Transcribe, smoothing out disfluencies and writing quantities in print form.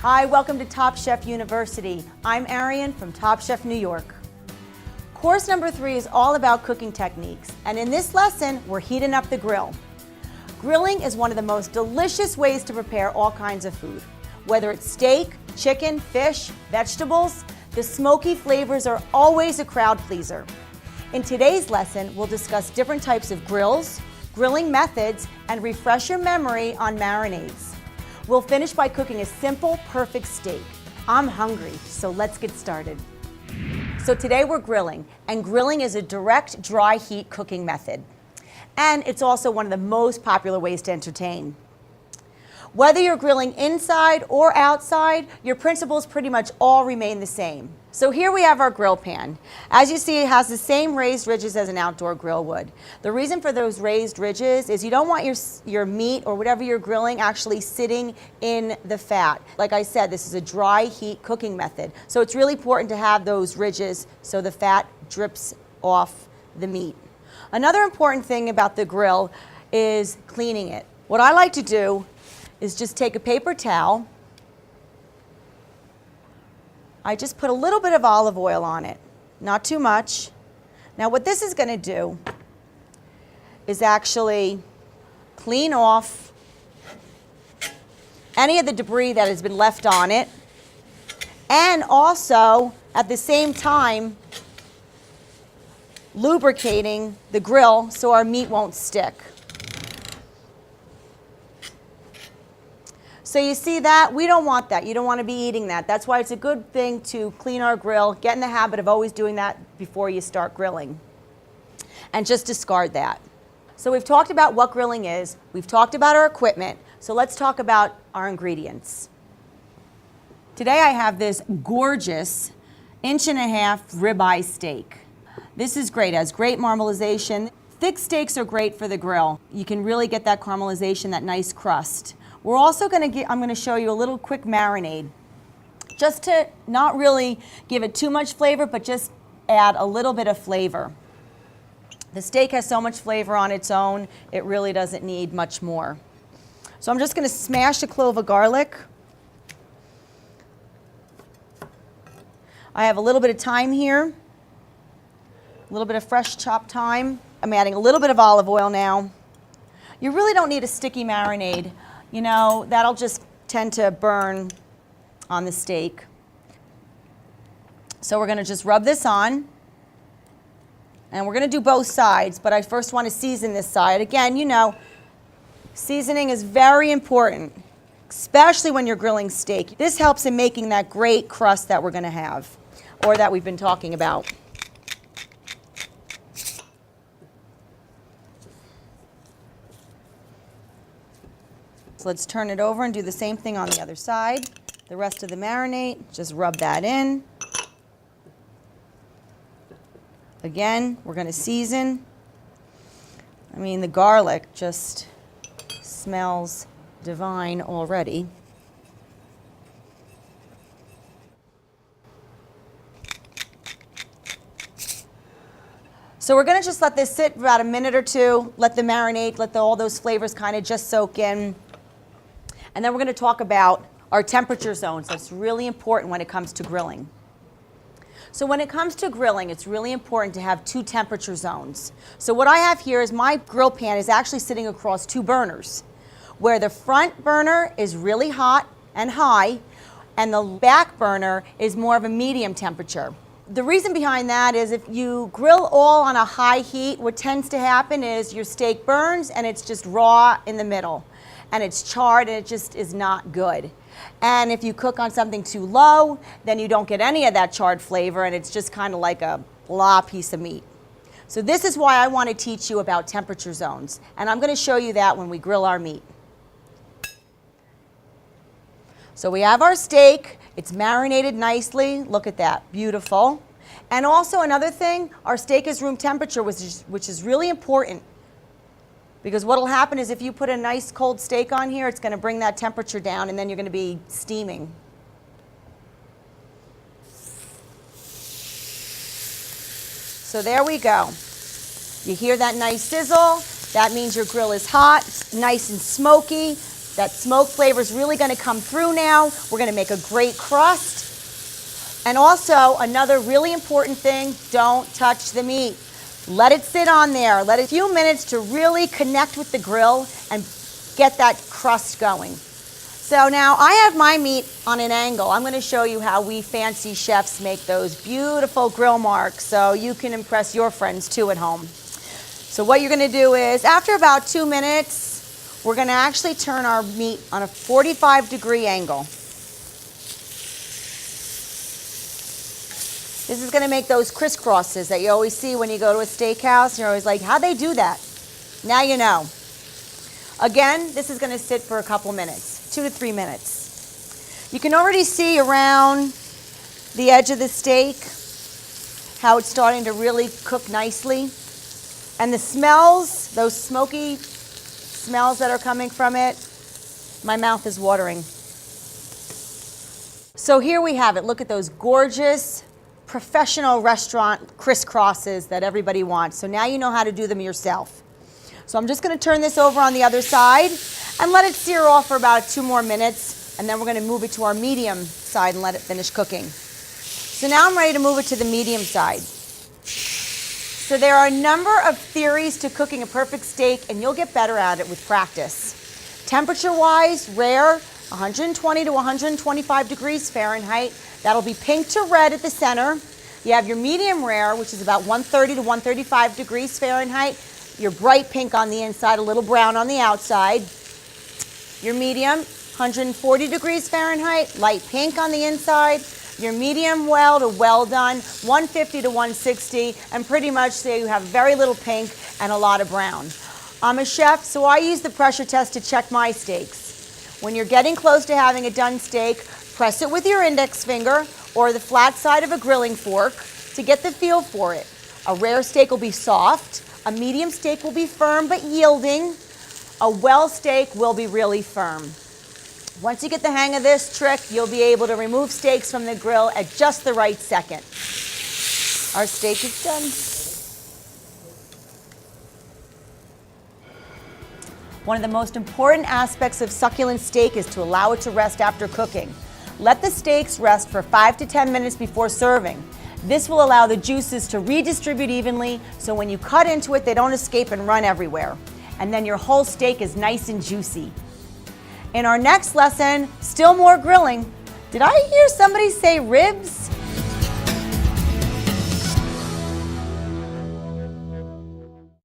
Hi, welcome to Top Chef University. I'm Arian from Top Chef New York. Course number 3 is all about cooking techniques, and in this lesson, we're heating up the grill. Grilling is one of the most delicious ways to prepare all kinds of food. Whether it's steak, chicken, fish, vegetables, the smoky flavors are always a crowd pleaser. In today's lesson, we'll discuss different types of grills, grilling methods, and refresh your memory on marinades. We'll finish by cooking a simple, perfect steak. I'm hungry, so let's get started. So today we're grilling, and grilling is a direct, dry heat cooking method. And it's also one of the most popular ways to entertain. Whether you're grilling inside or outside, your principles pretty much all remain the same. So here we have our grill pan. As you see, it has the same raised ridges as an outdoor grill would. The reason for those raised ridges is you don't want your meat or whatever you're grilling actually sitting in the fat. Like I said, this is a dry heat cooking method. So it's really important to have those ridges so the fat drips off the meat. Another important thing about the grill is cleaning it. What I like to do is just take a paper towel. I just put a little bit of olive oil on it, not too much. Now what this is going to do is actually clean off any of the debris that has been left on it, and also at the same time lubricating the grill so our meat won't stick. So you see that? We don't want that. You don't want to be eating that. That's why it's a good thing to clean our grill. Get in the habit of always doing that before you start grilling. And just discard that. So we've talked about what grilling is. We've talked about our equipment. So let's talk about our ingredients. Today I have this gorgeous 1.5-inch ribeye steak. This is great. It has great caramelization. Thick steaks are great for the grill. You can really get that caramelization, that nice crust. We're also I'm going to show you a little quick marinade, just to not really give it too much flavor, but just add a little bit of flavor. The steak has so much flavor on its own, it really doesn't need much more. So I'm just going to smash a clove of garlic. I have a little bit of thyme here, a little bit of fresh chopped thyme. I'm adding a little bit of olive oil now. You really don't need a sticky marinade. You know, that'll just tend to burn on the steak. So we're going to just rub this on. And we're going to do both sides, but I first want to season this side. Again, you know, seasoning is very important, especially when you're grilling steak. This helps in making that great crust that we're going to have, or that we've been talking about. Let's turn it over and do the same thing on the other side. The rest of the marinade, just rub that in. Again, we're going to season. I mean, the garlic just smells divine already. So we're going to just let this sit for about a minute or two, let the marinade, let all those flavors kind of just soak in. And then we're going to talk about our temperature zones. That's really important when it comes to grilling. So when it comes to grilling, it's really important to have 2 temperature zones. So what I have here is my grill pan is actually sitting across 2 burners, where the front burner is really hot and high, and the back burner is more of a medium temperature. The reason behind that is if you grill all on a high heat, what tends to happen is your steak burns and it's just raw in the middle. And it's charred and it just is not good. And if you cook on something too low, then you don't get any of that charred flavor and it's just kind of like a blah piece of meat. So this is why I want to teach you about temperature zones. And I'm going to show you that when we grill our meat. So we have our steak. It's marinated nicely. Look at that. Beautiful. And also another thing, our steak is room temperature, which is really important. Because what will happen is if you put a nice cold steak on here, it's going to bring that temperature down and then you're going to be steaming. So there we go. You hear that nice sizzle? That means your grill is hot, nice and smoky. That smoke flavor is really going to come through now. We're going to make a great crust. And also, another really important thing, don't touch the meat. Let it sit on there. Let it a few minutes to really connect with the grill and get that crust going. So now I have my meat on an angle. I'm going to show you how we fancy chefs make those beautiful grill marks so you can impress your friends too at home. So what you're going to do is, after about 2 minutes, we're going to actually turn our meat on a 45-degree angle. This is going to make those crisscrosses that you always see when you go to a steakhouse. You're always like, how'd they do that? Now you know. Again, this is going to sit for a couple minutes, 2 to 3 minutes. You can already see around the edge of the steak how it's starting to really cook nicely. And the smells, those smoky smells that are coming from it, my mouth is watering. So here we have it. Look at those gorgeous professional restaurant crisscrosses that everybody wants. So now you know how to do them yourself. So I'm just going to turn this over on the other side and let it sear off for about 2 more minutes, and then we're going to move it to our medium side and let it finish cooking. So now I'm ready to move it to the medium side. So there are a number of theories to cooking a perfect steak, and you'll get better at it with practice. Temperature-wise, rare, 120 to 125 degrees Fahrenheit. That'll be pink to red at the center. You have your medium rare, which is about 130 to 135 degrees Fahrenheit. Your bright pink on the inside, a little brown on the outside. Your medium, 140 degrees Fahrenheit, light pink on the inside. Your medium well to well done, 150 to 160, and pretty much there you have very little pink and a lot of brown. I'm a chef, so I use the pressure test to check my steaks. When you're getting close to having a done steak, press it with your index finger or the flat side of a grilling fork to get the feel for it. A rare steak will be soft, a medium steak will be firm but yielding, a well steak will be really firm. Once you get the hang of this trick, you'll be able to remove steaks from the grill at just the right second. Our steak is done. One of the most important aspects of succulent steak is to allow it to rest after cooking. Let the steaks rest for 5 to 10 minutes before serving. This will allow the juices to redistribute evenly, so when you cut into it, they don't escape and run everywhere. And then your whole steak is nice and juicy. In our next lesson, still more grilling. Did I hear somebody say ribs?